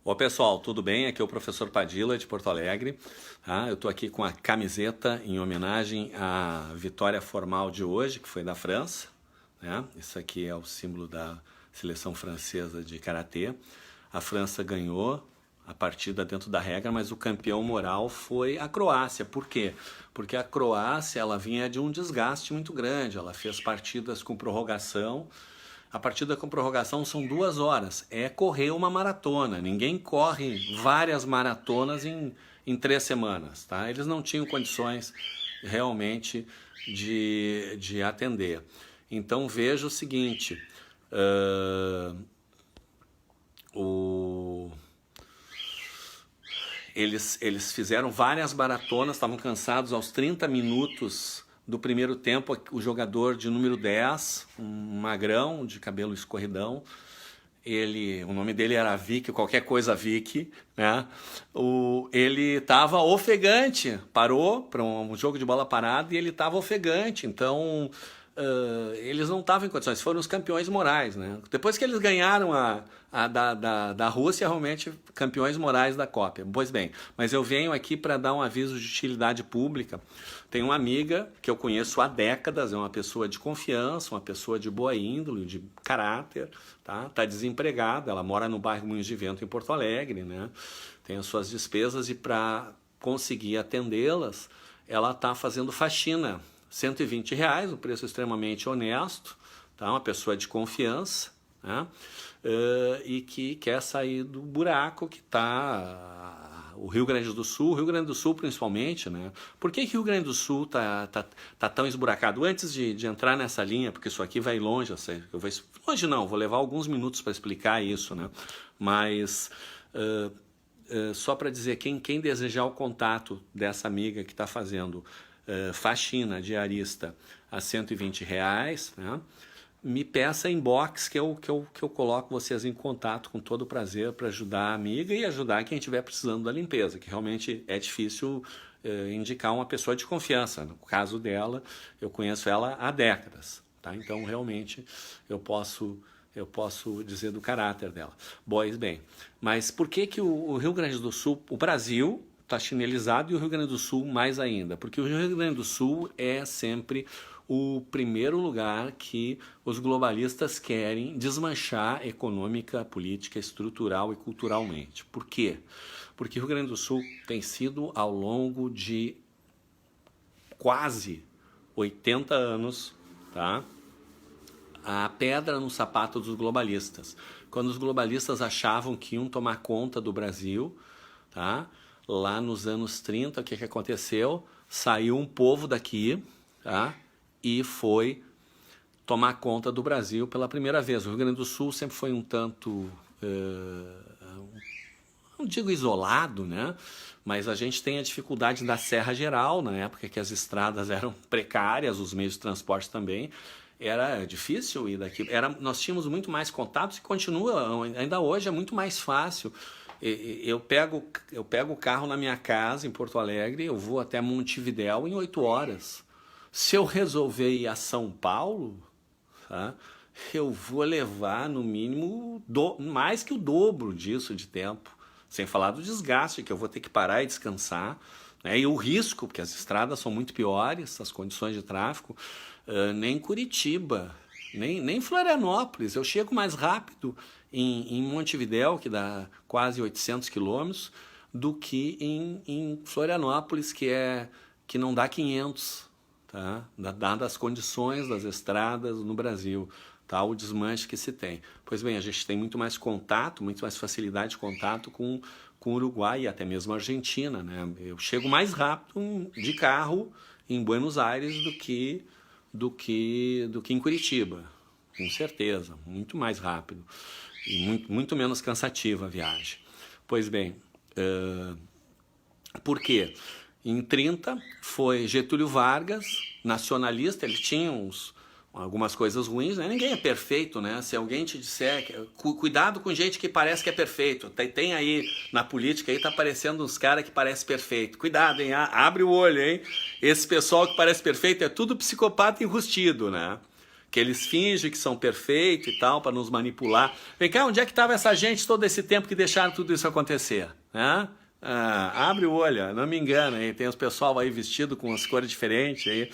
Ô pessoal, tudo bem? Aqui é o professor Padilla de Porto Alegre. Tá? Eu estou aqui com a camiseta em homenagem à vitória formal de hoje, que foi da França. Né? Isso aqui é o símbolo da seleção francesa de karatê. A França ganhou a partida dentro da regra, mas o campeão moral foi a Croácia. Por quê? Porque a Croácia ela vinha de um desgaste muito grande. Ela fez partidas com prorrogação. A partida com prorrogação são 2 horas. É correr uma maratona. Ninguém corre várias maratonas em 3 semanas. Tá? Eles não tinham condições realmente de atender. Então veja o seguinte. Eles fizeram várias maratonas, estavam cansados aos 30 minutos do primeiro tempo. O jogador de número 10, um magrão de cabelo escorridão, o nome dele era Vic, qualquer coisa Vic, né? Ele estava ofegante, parou para um jogo de bola parada e ele estava ofegante, então eles não estavam em condições, foram os campeões morais, né? Depois que eles ganharam da Rússia, realmente campeões morais da Copa. Pois bem, mas eu venho aqui para dar um aviso de utilidade pública. Tenho uma amiga que eu conheço há décadas, é uma pessoa de confiança, uma pessoa de boa índole, de caráter, tá desempregada, ela mora no bairro Moinhos de Vento, em Porto Alegre, né? Tem as suas despesas e para conseguir atendê-las, ela está fazendo faxina. R$ 120, um preço extremamente honesto, tá? Uma pessoa de confiança, né? E que quer sair do buraco que está o Rio Grande do Sul principalmente, né? Por que o Rio Grande do Sul tá tão esburacado? Antes de entrar nessa linha, porque isso aqui vai longe, longe não, vou levar alguns minutos para explicar isso, né? Mas só para dizer, quem desejar o contato dessa amiga que está fazendo faxina diarista a R$ 120, né? Me peça inbox que eu coloco vocês em contato com todo prazer para ajudar a amiga e ajudar quem estiver precisando da limpeza, que realmente é difícil indicar uma pessoa de confiança. No caso dela, eu conheço ela há décadas, tá? Então realmente eu posso dizer do caráter dela. Pois bem, mas por que o Rio Grande do Sul, o Brasil está chinelizado e o Rio Grande do Sul mais ainda? Porque o Rio Grande do Sul é sempre o primeiro lugar que os globalistas querem desmanchar econômica, política, estrutural e culturalmente. Por quê? Porque o Rio Grande do Sul tem sido, ao longo de quase 80 anos, tá? A pedra no sapato dos globalistas. Quando os globalistas achavam que iam tomar conta do Brasil, tá? Lá nos anos 30, o que aconteceu? Saiu um povo daqui, tá? E foi tomar conta do Brasil pela primeira vez. O Rio Grande do Sul sempre foi um tanto, não digo isolado, né? Mas a gente tem a dificuldade da Serra Geral, na época que as estradas eram precárias, os meios de transporte também. Era difícil ir daqui. Nós tínhamos muito mais contatos e continua, ainda hoje é muito mais fácil. Eu pego o carro na minha casa, em Porto Alegre, eu vou até Montevidéu em 8 horas. Se eu resolver ir a São Paulo, tá, eu vou levar no mínimo mais que o dobro disso de tempo. Sem falar do desgaste, que eu vou ter que parar e descansar, né? E o risco, porque as estradas são muito piores, as condições de tráfego. Nem Curitiba, nem Florianópolis. Eu chego mais rápido em Montevidéu, que dá quase 800 quilômetros, do que em Florianópolis, que não dá 500, tá? Dadas as condições das estradas no Brasil, tá? O desmanche que se tem. Pois bem, a gente tem muito mais contato, muito mais facilidade de contato com o Uruguai e até mesmo a Argentina, né? Eu chego mais rápido de carro em Buenos Aires do que em Curitiba, com certeza, muito mais rápido e muito menos cansativa a viagem. Pois bem, por quê? Em 30 foi Getúlio Vargas, nacionalista, ele tinha algumas coisas ruins, né? Ninguém é perfeito, né? Se alguém te disser, cuidado com gente que parece que é perfeito. Tem aí na política aí tá aparecendo uns caras que parecem perfeito. Cuidado, hein? Abre o olho, hein? Esse pessoal que parece perfeito é tudo psicopata enrustido, né? que eles fingem que são perfeitos e tal, para nos manipular. Vem cá, onde é que estava essa gente todo esse tempo que deixaram tudo isso acontecer? Né? Abre o olho, não me engana, aí tem os pessoal aí vestido com as cores diferentes, aí,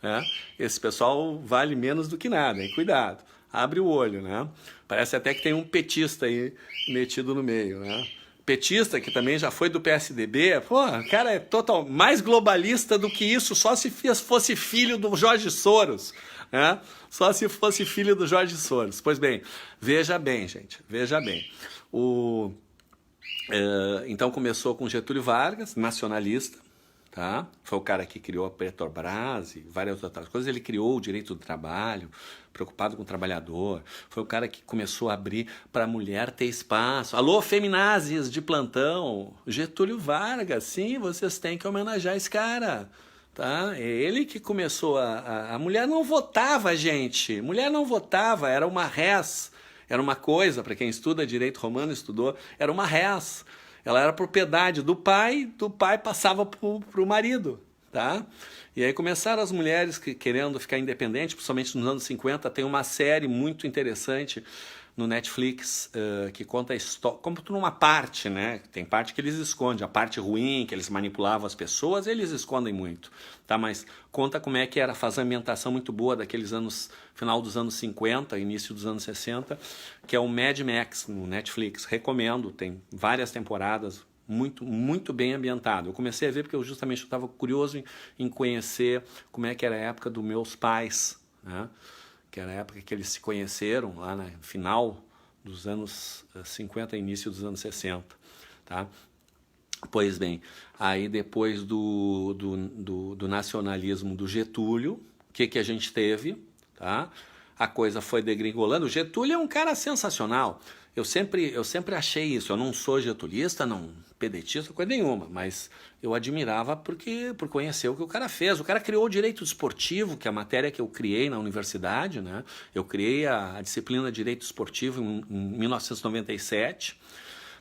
né? Esse pessoal vale menos do que nada, hein? Cuidado, abre o olho, né? Parece até que tem um petista aí metido no meio, né? Petista, que também já foi do PSDB, pô, o cara é mais globalista do que isso, só se fosse filho do Jorge Soros, né? Só se fosse filho do Jorge Soros. Pois bem, veja bem, gente, veja bem. Então começou com Getúlio Vargas, nacionalista, tá? Foi o cara que criou a Petrobras e várias outras coisas. Ele criou o direito do trabalho, preocupado com o trabalhador. Foi o cara que começou a abrir para a mulher ter espaço. Alô, feminazes de plantão. Getúlio Vargas, sim, vocês têm que homenagear esse cara. Tá? É ele que começou a mulher não votava, gente. Mulher não votava, era uma res. Era uma coisa, para quem estuda direito romano, estudou, era uma res. Ela era propriedade do pai passava para o marido, tá? E aí começaram as mulheres querendo ficar independentes, principalmente nos anos 50, tem uma série muito interessante no Netflix que conta a história, como numa parte, né? Tem parte que eles escondem, a parte ruim, que eles manipulavam as pessoas, eles escondem muito, tá? Mas conta como é que era fazer uma ambientação muito boa daqueles anos, final dos anos 50, início dos anos 60, que é o Mad Max no Netflix. Recomendo, tem várias temporadas, muito bem ambientado. Eu comecei a ver porque eu justamente estava curioso em conhecer como é que era a época dos meus pais, né? Que era a época que eles se conheceram, lá no final dos anos 50 e início dos anos 60. Tá? Pois bem, aí depois do nacionalismo do Getúlio, o que a gente teve? Tá? A coisa foi degringolando. O Getúlio é um cara sensacional. Eu sempre achei isso. Eu não sou getulista, não pedetista, coisa nenhuma, mas eu admirava por conhecer o que o cara fez. O cara criou o direito desportivo, que é a matéria que eu criei na universidade, né? Eu criei a disciplina de direito esportivo em 1997,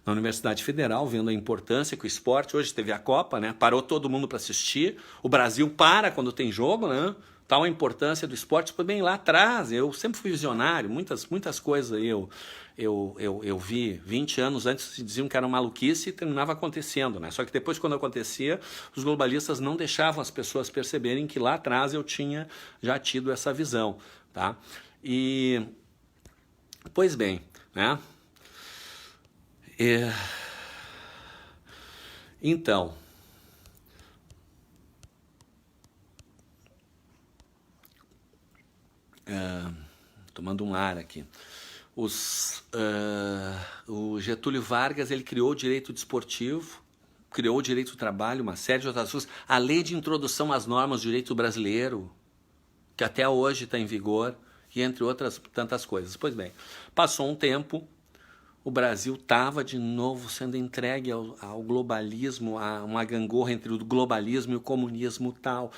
na Universidade Federal, vendo a importância que o esporte, hoje teve a Copa, né? Parou todo mundo para assistir. O Brasil para quando tem jogo, né? Tal a importância do esporte, foi bem lá atrás. Eu sempre fui visionário, muitas coisas eu vi 20 anos antes, diziam que era maluquice e terminava acontecendo, né? Só que depois, quando acontecia, os globalistas não deixavam as pessoas perceberem que lá atrás eu tinha já tido essa visão, tá? E, pois bem, né? Então, tomando um ar aqui. O Getúlio Vargas, ele criou o direito desportivo, criou o direito do trabalho, uma série de outras coisas. A lei de introdução às normas do direito brasileiro, que até hoje está em vigor, e entre outras tantas coisas. Pois bem, passou um tempo, o Brasil estava de novo sendo entregue ao globalismo, a uma gangorra entre o globalismo e o comunismo tal,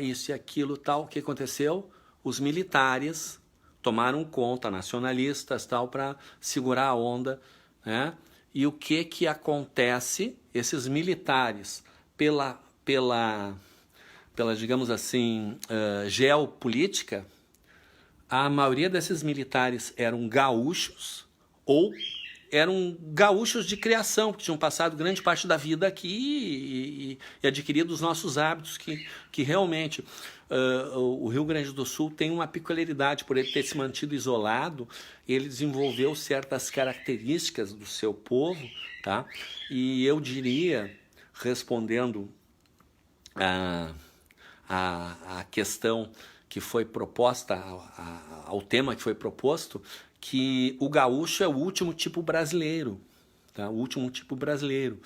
isso e aquilo tal. O que aconteceu? Os militares tomaram conta, nacionalistas tal, para segurar a onda, né? E o que acontece? Esses militares, pela digamos assim, geopolítica, a maioria desses militares eram gaúchos ou eram gaúchos de criação, que tinham passado grande parte da vida aqui e adquirido os nossos hábitos, que realmente o Rio Grande do Sul tem uma peculiaridade, por ele ter se mantido isolado, ele desenvolveu certas características do seu povo, tá? E eu diria, respondendo a questão que foi proposta, ao tema que foi proposto, que o gaúcho é o último tipo brasileiro, tá? O último tipo brasileiro.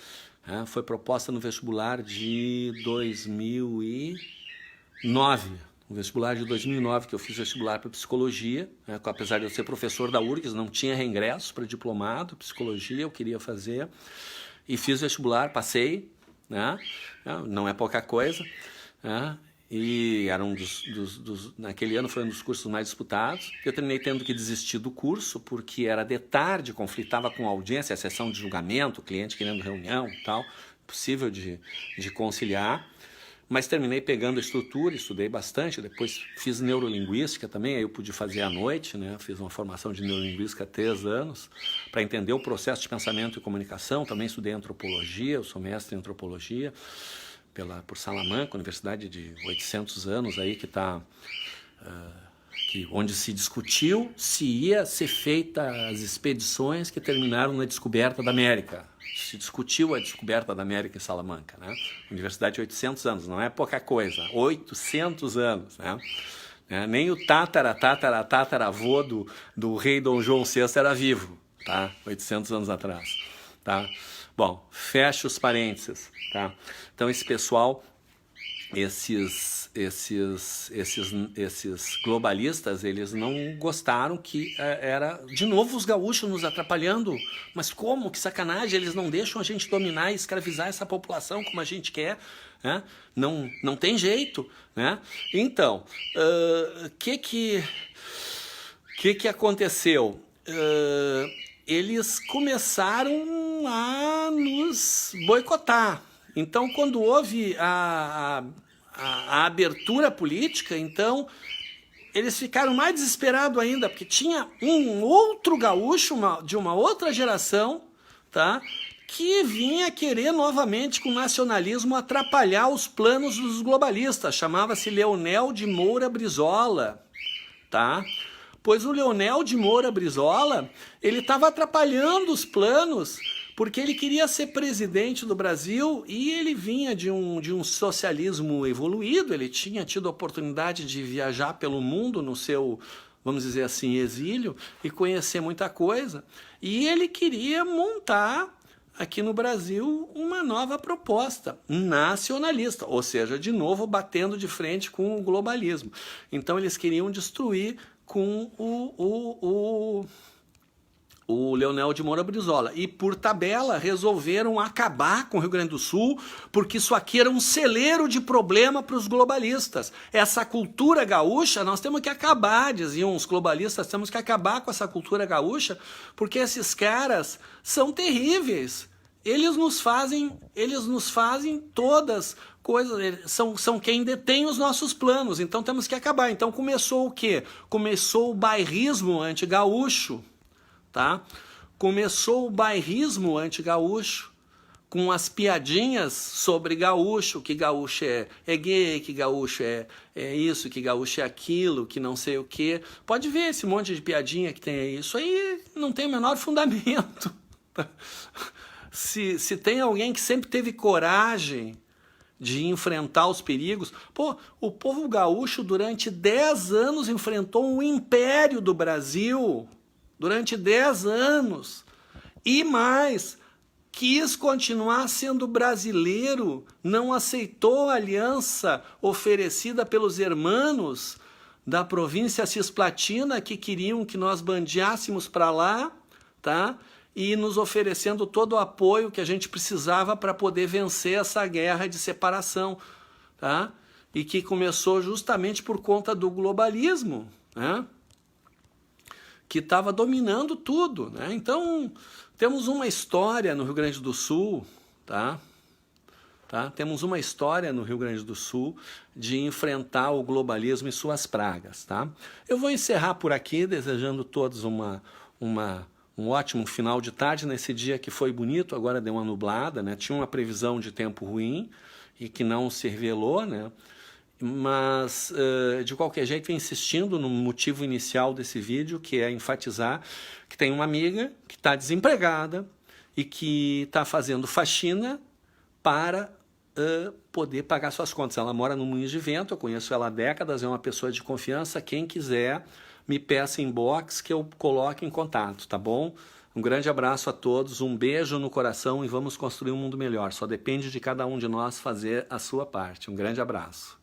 Foi proposta no vestibular de 2009, no vestibular de 2009, que eu fiz vestibular para psicologia, né? Apesar de eu ser professor da URGS, não tinha reingresso para diplomado, psicologia eu queria fazer, e fiz vestibular, passei, né? Não é pouca coisa, né? E era naquele ano foi um dos cursos mais disputados. Eu terminei tendo que desistir do curso porque era de tarde, conflitava com a audiência, a sessão de julgamento, o cliente querendo reunião e tal, impossível de conciliar. mas terminei pegando a estrutura, estudei bastante, depois fiz neurolinguística também, aí eu pude fazer à noite, né? Fiz uma formação de neurolinguística há 3 anos, para entender o processo de pensamento e comunicação. Também estudei antropologia, eu sou mestre em antropologia, por Salamanca, universidade de 800 anos aí, que está... onde se discutiu se ia ser feita as expedições que terminaram na descoberta da América. Se discutiu a descoberta da América em Salamanca, né? Universidade de 800 anos, não é pouca coisa, 800 anos, né? Nem o tataravô do rei Dom João VI era vivo, tá? 800 anos atrás, tá? Bom, fecha os parênteses, tá? Então esse pessoal, esses globalistas, eles não gostaram que era, de novo, os gaúchos nos atrapalhando. Mas como? Que sacanagem, eles não deixam a gente dominar e escravizar essa população como a gente quer, né? Não tem jeito, né? Então, que aconteceu? Eles começaram a nos boicotar. Então, quando houve a abertura política, então eles ficaram mais desesperados ainda, porque tinha um outro gaúcho de uma outra geração, tá, que vinha querer novamente com o nacionalismo atrapalhar os planos dos globalistas. Chamava-se Leonel de Moura Brizola, tá? Pois o Leonel de Moura Brizola, ele estava atrapalhando os planos, porque ele queria ser presidente do Brasil e ele vinha de um socialismo evoluído. Ele tinha tido a oportunidade de viajar pelo mundo no seu, vamos dizer assim, exílio e conhecer muita coisa. E ele queria montar aqui no Brasil uma nova proposta nacionalista, ou seja, de novo batendo de frente com o globalismo. Então eles queriam destruir com o Leonel de Moura Brizola. E, por tabela, resolveram acabar com o Rio Grande do Sul, porque isso aqui era um celeiro de problema para os globalistas. Essa cultura gaúcha, nós temos que acabar, diziam os globalistas, temos que acabar com essa cultura gaúcha, porque esses caras são terríveis. Eles nos fazem todas coisas, são quem detém os nossos planos, então temos que acabar. Então começou o quê? Começou o bairrismo anti-gaúcho, tá? Começou o bairrismo anti-gaúcho, com as piadinhas sobre gaúcho, que gaúcho é gay, que gaúcho é isso, que gaúcho é aquilo, que não sei o quê. Pode ver esse monte de piadinha que tem aí. Isso aí não tem o menor fundamento. Se tem alguém que sempre teve coragem de enfrentar os perigos... Pô, o povo gaúcho durante 10 anos enfrentou um império do Brasil... Durante 10 anos, e mais, quis continuar sendo brasileiro, não aceitou a aliança oferecida pelos hermanos da província cisplatina, que queriam que nós bandeássemos para lá, tá? E nos oferecendo todo o apoio que a gente precisava para poder vencer essa guerra de separação, tá? E que começou justamente por conta do globalismo, né? Que estava dominando tudo, né? Então, temos uma história no Rio Grande do Sul, tá? Temos uma história no Rio Grande do Sul de enfrentar o globalismo e suas pragas, tá? Eu vou encerrar por aqui, desejando a todos um ótimo final de tarde, nesse dia que foi bonito, agora deu uma nublada, né? Tinha uma previsão de tempo ruim e que não se revelou, né? Mas, de qualquer jeito, vem insistindo no motivo inicial desse vídeo, que é enfatizar que tem uma amiga que está desempregada e que está fazendo faxina para poder pagar suas contas. Ela mora no Moinhos de Vento, eu conheço ela há décadas, é uma pessoa de confiança. Quem quiser, me peça inbox que eu coloque em contato, tá bom? Um grande abraço a todos, um beijo no coração e vamos construir um mundo melhor. Só depende de cada um de nós fazer a sua parte. Um grande abraço.